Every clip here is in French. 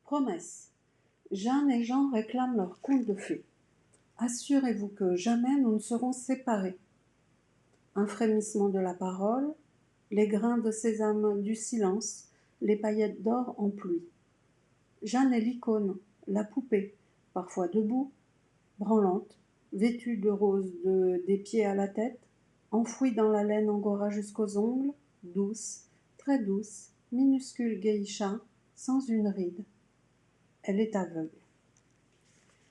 Promesse. Jeanne et Jean réclament leur conte de fées. Assurez-vous que jamais nous ne serons séparés. Un frémissement de la parole, les grains de sésame du silence, les paillettes d'or en pluie. Jeanne est l'icône, la poupée, parfois debout, branlante, vêtue de rose des pieds à la tête, enfouie dans la laine angora jusqu'aux ongles, douce, très douce, minuscule geisha, sans une ride. Elle est aveugle.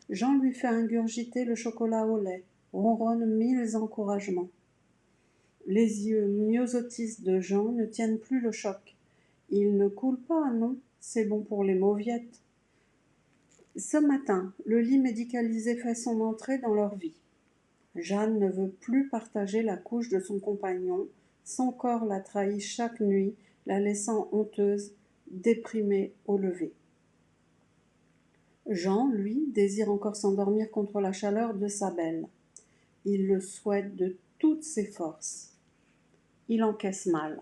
Jean lui fait ingurgiter le chocolat au lait, ronronne 1000 encouragements. Les yeux myosotis de Jean ne tiennent plus le choc. Il ne coule pas, non, c'est bon pour les mauviettes. Ce matin, le lit médicalisé fait son entrée dans leur vie. Jeanne ne veut plus partager la couche de son compagnon, son corps la trahit chaque nuit, la laissant honteuse, déprimée au lever. Jean, lui, désire encore s'endormir contre la chaleur de sa belle. Il le souhaite de toutes ses forces. Il encaisse mal.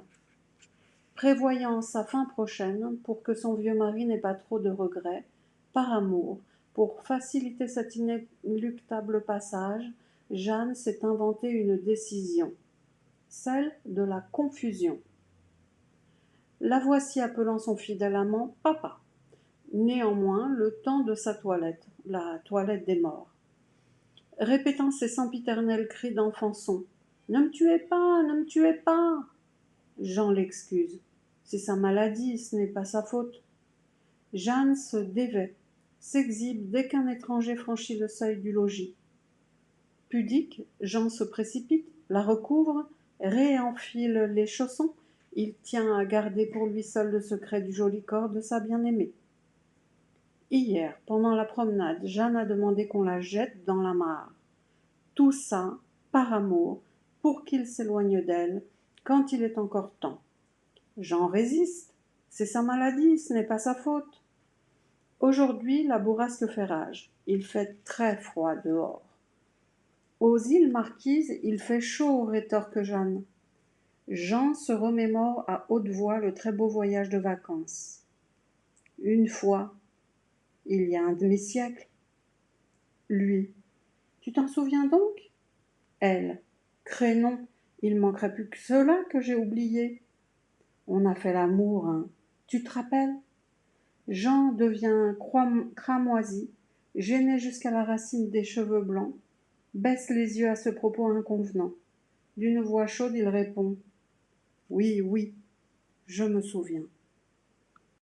Prévoyant sa fin prochaine pour que son vieux mari n'ait pas trop de regrets, par amour, pour faciliter cet inéluctable passage, Jeanne s'est inventé une décision, celle de la confusion. La voici appelant son fidèle amant « papa ». Néanmoins, le temps de sa toilette, la toilette des morts. Répétant ses sempiternels cris d'enfançon. « Ne me tuez pas, ne me tuez pas !» Jean l'excuse. C'est sa maladie, ce n'est pas sa faute. Jeanne se dévêt, s'exhibe dès qu'un étranger franchit le seuil du logis. Pudique, Jean se précipite, la recouvre, réenfile les chaussons. Il tient à garder pour lui seul le secret du joli corps de sa bien-aimée. Hier, pendant la promenade, Jeanne a demandé qu'on la jette dans la mare. Tout ça, par amour, pour qu'il s'éloigne d'elle, quand il est encore temps. Jean résiste. C'est sa maladie, ce n'est pas sa faute. Aujourd'hui, la bourrasque fait rage. Il fait très froid dehors. Aux îles Marquises, il fait chaud, rétorque Jeanne. Jean se remémore à haute voix le très beau voyage de vacances. Une fois, il y a un demi-siècle. Lui, tu t'en souviens donc ? Elle, crénon, il manquerait plus que cela que j'ai oublié. On a fait l'amour, hein. Tu te rappelles ? Jean devient cramoisi, gêné jusqu'à la racine des cheveux blancs, baisse les yeux à ce propos inconvenant. D'une voix chaude, il répond « Oui, oui, je me souviens. »